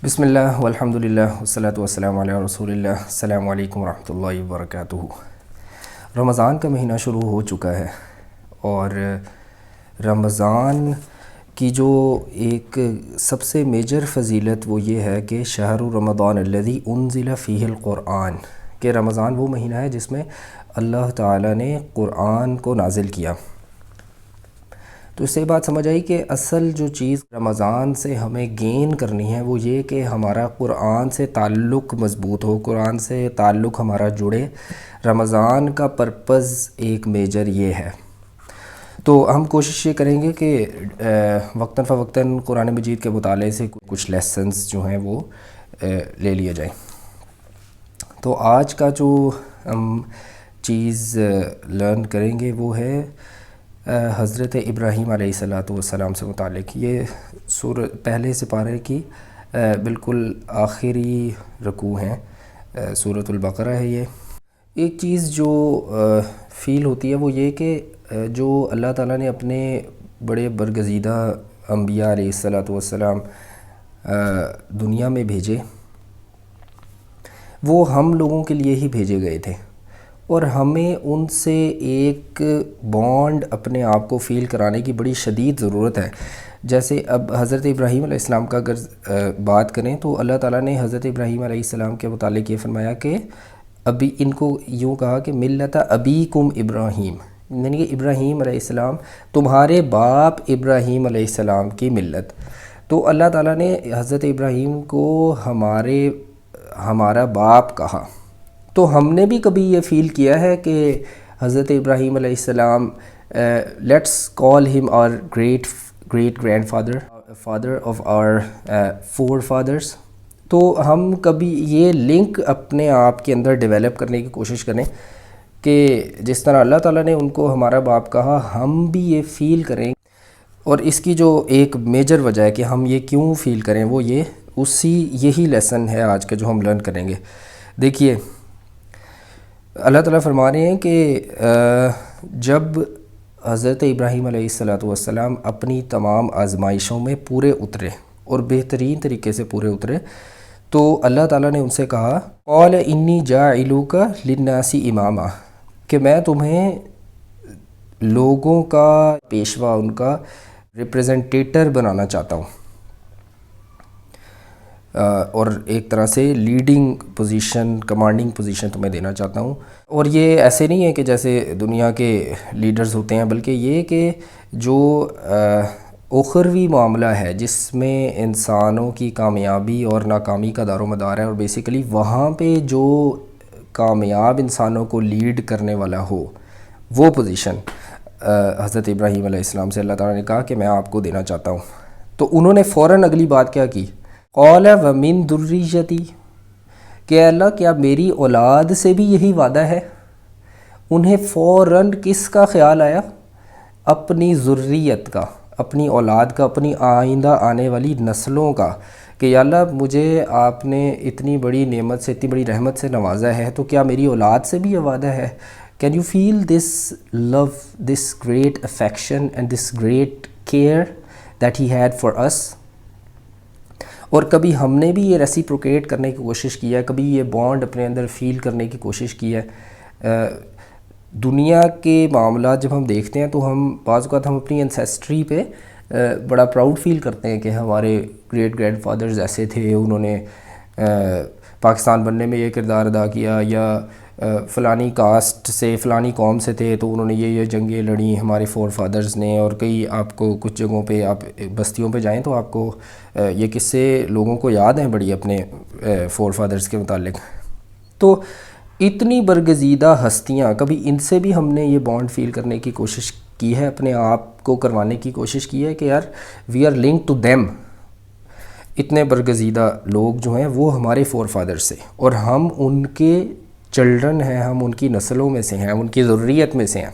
بسم اللہ والحمد للہ والصلاۃ والسلام علی رسول اللہ۔ السلام علیکم ورحمۃ اللہ وبرکاتہ۔ رمضان کا مہینہ شروع ہو چکا ہے، اور رمضان کی جو ایک سب سے میجر فضیلت وہ یہ ہے کہ شہر رمضان الذی انزل فیہ القرآن، کہ رمضان وہ مہینہ ہے جس میں اللہ تعالیٰ نے قرآن کو نازل کیا۔ تو اس سے بات سمجھ آئی کہ اصل جو چیز رمضان سے ہمیں گین کرنی ہے وہ یہ کہ ہمارا قرآن سے تعلق مضبوط ہو، قرآن سے تعلق ہمارا جڑے۔ رمضان کا پرپز ایک میجر یہ ہے۔ تو ہم کوشش یہ کریں گے کہ وقتاً فوقتاً قرآن مجید کے مطالعے سے کچھ لیسنز جو ہیں وہ لے لیے جائیں۔ تو آج کا جو ہم چیز لرن کریں گے وہ ہے حضرت ابراہیم علیہ السلام سے متعلق۔ یہ پہلے سپارے کی بالکل آخری رکوع ہیں، سورۃ البقرہ ہے یہ۔ ایک چیز جو فیل ہوتی ہے وہ یہ کہ جو اللہ تعالیٰ نے اپنے بڑے برگزیدہ انبیاء علیہ السلام دنیا میں بھیجے، وہ ہم لوگوں کے لیے ہی بھیجے گئے تھے، اور ہمیں ان سے ایک بانڈ اپنے آپ کو فیل کرانے کی بڑی شدید ضرورت ہے۔ جیسے اب حضرت ابراہیم علیہ السلام کا اگر بات کریں تو اللہ تعالیٰ نے حضرت ابراہیم علیہ السلام کے متعلق یہ فرمایا کہ ابھی ان کو یوں کہا کہ ملت ابیکم ابراہیم، یعنی کہ ابراہیم علیہ السلام تمہارے باپ ابراہیم علیہ السلام کی ملت۔ تو اللہ تعالیٰ نے حضرت ابراہیم کو ہمارا باپ کہا۔ تو ہم نے بھی کبھی یہ فیل کیا ہے کہ حضرت ابراہیم علیہ السلام let's call him our great grandfather of our forefathers. تو ہم کبھی یہ لنک اپنے آپ کے اندر ڈیولپ کرنے کی کوشش کریں کہ جس طرح اللہ تعالیٰ نے ان کو ہمارا باپ کہا، ہم بھی یہ فیل کریں۔ اور اس کی جو ایک میجر وجہ ہے کہ ہم یہ کیوں فیل کریں وہ یہی لیسن ہے آج کا جو ہم لرن کریں گے۔ دیکھیے، اللہ تعالیٰ فرما رہے ہیں کہ جب حضرت ابراہیم علیہ السلام اپنی تمام آزمائشوں میں پورے اترے اور بہترین طریقے سے پورے اترے، تو اللہ تعالیٰ نے ان سے کہا قال انی جاعلک للناس اماما، کہ میں تمہیں لوگوں کا پیشوا، ان کا ریپریزنٹیٹر بنانا چاہتا ہوں، اور ایک طرح سے لیڈنگ پوزیشن، کمانڈنگ پوزیشن تمہیں دینا چاہتا ہوں۔ اور یہ ایسے نہیں ہے کہ جیسے دنیا کے لیڈرز ہوتے ہیں، بلکہ یہ کہ جو اخروی معاملہ ہے جس میں انسانوں کی کامیابی اور ناکامی کا دار و مدار ہے، اور بیسیکلی وہاں پہ جو کامیاب انسانوں کو لیڈ کرنے والا ہو، وہ پوزیشن حضرت ابراہیم علیہ السلام سے اللہ تعالیٰ نے کہا کہ میں آپ کو دینا چاہتا ہوں۔ تو انہوں نے فوراً اگلی بات کیا کی، قال ومن ذریتی، کہ اللہ کیا میری اولاد سے بھی یہی وعدہ ہے؟ انہیں فوراً کس کا خیال آیا؟ اپنی ذریت کا، اپنی اولاد کا، اپنی آئندہ آنے والی نسلوں کا، کہ یا اللہ مجھے آپ نے اتنی بڑی نعمت سے، اتنی بڑی رحمت سے نوازا ہے، تو کیا میری اولاد سے بھی یہ وعدہ ہے؟ Can you feel this love, this great affection and this great care that he had for us? اور کبھی ہم نے بھی یہ ریسیپروکیٹ کرنے کی کوشش کی ہے، کبھی یہ بانڈ اپنے اندر فیل کرنے کی کوشش کی ہے؟ دنیا کے معاملات جب ہم دیکھتے ہیں تو ہم بعض اوقات ہم اپنی انسیسٹری پہ بڑا پراؤڈ فیل کرتے ہیں کہ ہمارے گریٹ گرینڈ فادرز ایسے تھے، انہوں نے پاکستان بننے میں یہ کردار ادا کیا، یا فلانی کاسٹ سے، فلانی قوم سے تھے تو انہوں نے یہ جنگیں لڑیں ہمارے فور فادرز نے۔ اور کئی آپ کو کچھ جگہوں پہ، آپ بستیوں پہ جائیں تو آپ کو یہ قصے لوگوں کو یاد ہیں بڑی اپنے فور فادرز کے متعلق۔ تو اتنی برگزیدہ ہستیاں، کبھی ان سے بھی ہم نے یہ بانڈ فیل کرنے کی کوشش کی ہے، اپنے آپ کو کروانے کی کوشش کی ہے کہ یار we are link to them. اتنے برگزیدہ لوگ جو ہیں وہ ہمارے فور فادر سے، اور ہم ان کے چلڈرن ہیں، ہم ان کی نسلوں میں سے ہیں، ان کی ذریت میں سے ہیں۔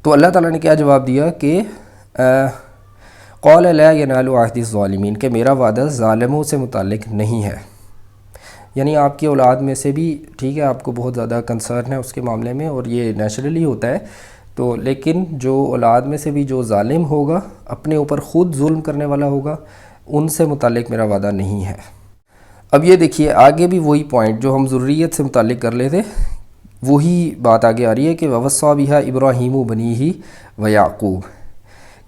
تو اللہ تعالیٰ نے کیا جواب دیا کہ قال لا ینال عہد الظالمین، کہ میرا وعدہ ظالموں سے متعلق نہیں ہے۔ یعنی آپ کی اولاد میں سے بھی، ٹھیک ہے، آپ کو بہت زیادہ کنسرن ہے اس کے معاملے میں، اور یہ نیچرلی ہوتا ہے، تو لیکن جو اولاد میں سے بھی جو ظالم ہوگا، اپنے اوپر خود ظلم کرنے والا ہوگا، ان سے متعلق میرا وعدہ نہیں ہے۔ اب یہ دیکھیے آگے بھی وہی پوائنٹ جو ہم ذریت سے متعلق کر لیتے، وہی بات آگے آ رہی ہے کہ وَوَصَّىٰ بِهَا ابراہیم بنیہ ویعقوب،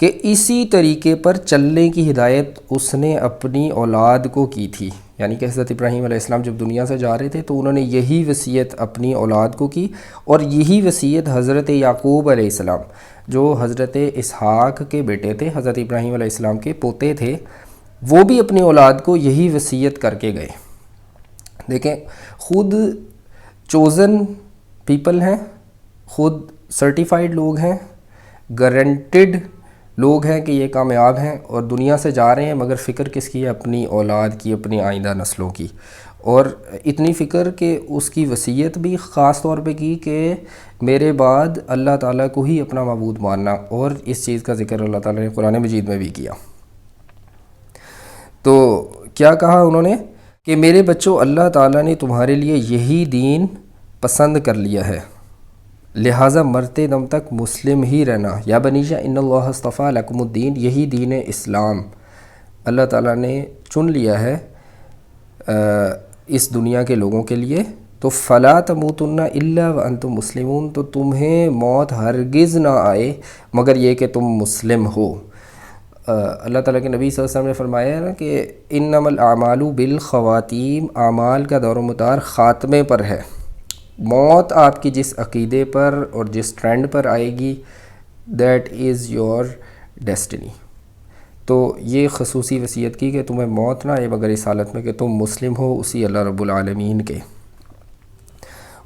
کہ اسی طریقے پر چلنے کی ہدایت اس نے اپنی اولاد کو کی تھی۔ یعنی کہ حضرت ابراہیم علیہ السلام جب دنیا سے جا رہے تھے تو انہوں نے یہی وصیت اپنی اولاد کو کی، اور یہی وصیت حضرت یعقوب علیہ السلام جو حضرت اسحاق کے بیٹے تھے، حضرت ابراہیم علیہ السلام کے پوتے تھے، وہ بھی اپنی اولاد کو یہی وصیت کر کے گئے۔ دیکھیں، خود چوزن پیپل ہیں، خود سرٹیفائیڈ لوگ ہیں، گارنٹیڈ لوگ ہیں کہ یہ کامیاب ہیں، اور دنیا سے جا رہے ہیں، مگر فکر کس کی ہے؟ اپنی اولاد کی، اپنی آئندہ نسلوں کی۔ اور اتنی فکر کہ اس کی وصیت بھی خاص طور پہ کی کہ میرے بعد اللہ تعالیٰ کو ہی اپنا معبود ماننا، اور اس چیز کا ذکر اللہ تعالیٰ نے قرآن مجید میں بھی کیا۔ تو کیا کہا انہوں نے کہ میرے بچوں، اللہ تعالیٰ نے تمہارے لیے یہی دین پسند کر لیا ہے، لہٰذا مرتے دم تک مسلم ہی رہنا۔ یا بنیہ ان اللہ اصطفیٰ لکم الدین، یہی دین اسلام اللہ تعالیٰ نے چن لیا ہے اس دنیا کے لوگوں کے لیے۔ تو فلا تموتن الا وانتم مسلمون، تو تمہیں موت ہرگز نہ آئے مگر یہ کہ تم مسلم ہو۔ اللہ تعالیٰ کے نبی صلی اللہ علیہ وسلم نے فرمایا ہے نا کہ انما الاعمال بالخواتیم، اعمال کا دور و مدار خاتمے پر ہے۔ موت آپ کی جس عقیدے پر اور جس ٹرینڈ پر آئے گی، دیٹ از یور ڈیسٹنی۔ تو یہ خصوصی وصیت کی کہ تمہیں موت نہ آئے مگر اس حالت میں کہ تم مسلم ہو اسی اللہ رب العالمین کے۔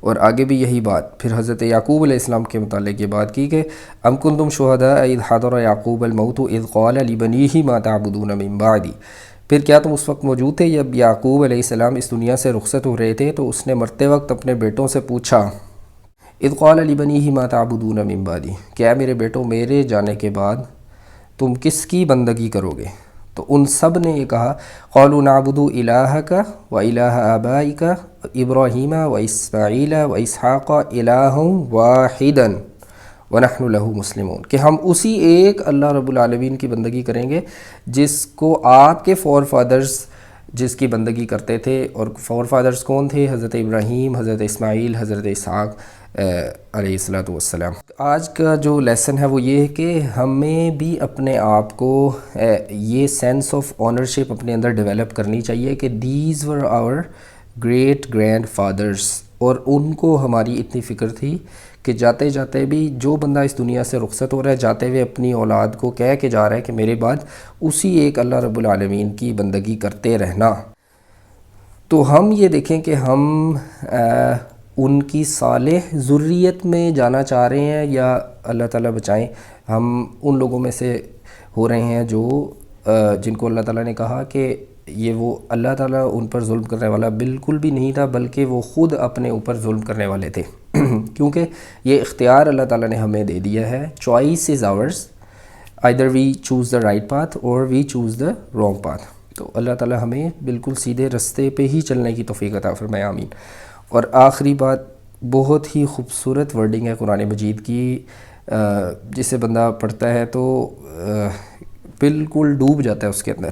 اور آگے بھی یہی بات پھر حضرت یعقوب علیہ السلام کے متعلق یہ بات کی کہ ام کنتم شہداء اذ حضر یعقوب الموت اذ قال لبنیہ ما تعبدون من بعدی، پھر کیا تم اس وقت موجود تھے جب یعقوب علیہ السلام اس دنیا سے رخصت ہو رہے تھے تو اس نے مرتے وقت اپنے بیٹوں سے پوچھا اذ قال لبنیہ ما تعبدون من بعدی، کیا میرے بیٹوں میرے جانے کے بعد تم کس کی بندگی کرو گے؟ تو ان سب نے یہ کہا قالوا نعبد الہک و الہ آبائک ابراہیم و اسماعیل و اسحاق الہ واحدا ونحن له مسلمون، کہ ہم اسی ایک اللہ رب العالمین کی بندگی کریں گے جس کو آپ کے فور فادرز جس کی بندگی کرتے تھے۔ اور فور فادرز کون تھے؟ حضرت ابراہیم، حضرت اسماعیل، حضرت اسحاق علیہ السلام۔ آج کا جو لیسن ہے وہ یہ ہے کہ ہمیں بھی اپنے آپ کو یہ سینس آف آنرشپ اپنے اندر ڈیولپ کرنی چاہیے کہ these were our great grandfathers, اور ان کو ہماری اتنی فکر تھی کہ جاتے جاتے بھی جو بندہ اس دنیا سے رخصت ہو رہا ہے، جاتے ہوئے اپنی اولاد کو کہہ کے جا رہا ہے کہ میرے بعد اسی ایک اللہ رب العالمین کی بندگی کرتے رہنا۔ تو ہم یہ دیکھیں کہ ہم ان کی صالح ذریت میں جانا چاہ رہے ہیں، یا اللہ تعالیٰ بچائیں ہم ان لوگوں میں سے ہو رہے ہیں جو جن کو اللہ تعالیٰ نے کہا کہ یہ وہ اللہ تعالیٰ ان پر ظلم کرنے والا بالکل بھی نہیں تھا، بلکہ وہ خود اپنے اوپر ظلم کرنے والے تھے کیونکہ یہ اختیار اللہ تعالیٰ نے ہمیں دے دیا ہے۔ Choice is hours, either we choose the right path or we choose the wrong path۔ تو اللہ تعالیٰ ہمیں بالکل سیدھے رستے پہ ہی چلنے کی توفیق عطا فرمائے، آمین۔ اور آخری بات، بہت ہی خوبصورت ورڈنگ ہے قرآن مجید کی، جسے بندہ پڑھتا ہے تو بالکل ڈوب جاتا ہے اس کے اندر۔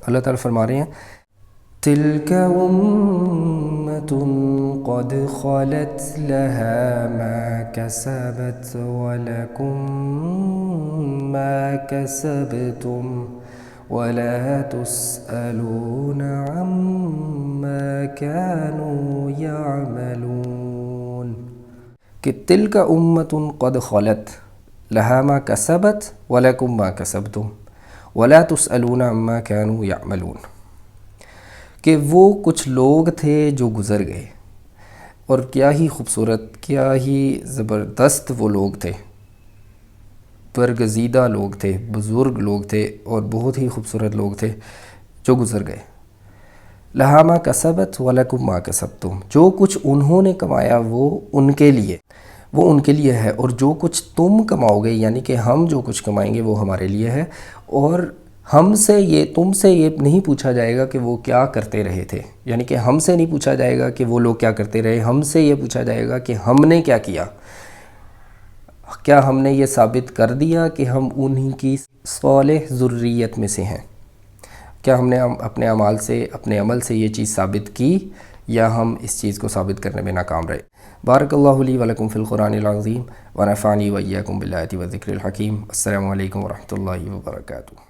اللہ تعالیٰ فرما رہے ہیں تِلْكَ أُمَّةٌ قَدْ خَلَتْ لَهَا مَا كَسَبَتْ وَلَكُمْ مَا كَسَبْتُمْ وَلَا تُسْأَلُونَ عَمَّا كَانُوا يَعْمَلُونَ، کہ تِلْكَ أُمَّةٌ قَدْ خَلَتْ لَهَا مَا كَسَبَتْ وَلَكُمْ مَا كَسَبْتُمْ وَلَا تُسْأَلُونَ عَمَّا كَانُوا يَعْمَلُونَ، کہ وہ کچھ لوگ تھے جو گزر گئے، اور کیا ہی خوبصورت، کیا ہی زبردست وہ لوگ تھے، برگزیدہ لوگ تھے، بزرگ لوگ تھے، اور بہت ہی خوبصورت لوگ تھے جو گزر گئے۔ لہا ما کسبت ولکم ما کسبتم، جو کچھ انہوں نے کمایا وہ ان کے لیے ہے، اور جو کچھ تم کماؤ گے یعنی کہ ہم جو کچھ کمائیں گے وہ ہمارے لیے ہے، اور تم سے یہ نہیں پوچھا جائے گا کہ وہ کیا کرتے رہے تھے، یعنی کہ ہم سے نہیں پوچھا جائے گا کہ وہ لوگ کیا کرتے رہے، ہم سے یہ پوچھا جائے گا کہ ہم نے کیا کیا، کیا ہم نے یہ ثابت کر دیا کہ ہم انہی کی صالح ذریت میں سے ہیں۔ کیا ہم نے اپنے اپنے عمل سے یہ چیز ثابت کی یا ہم اس چیز کو ثابت کرنے میں ناکام رہے؟ بارک اللہ لی ولکم فی القرآن العظیم ونفعنی وإیاکم بالآیات والذکر الحکیم۔ السلام علیکم ورحمۃ اللہ وبرکاتہ۔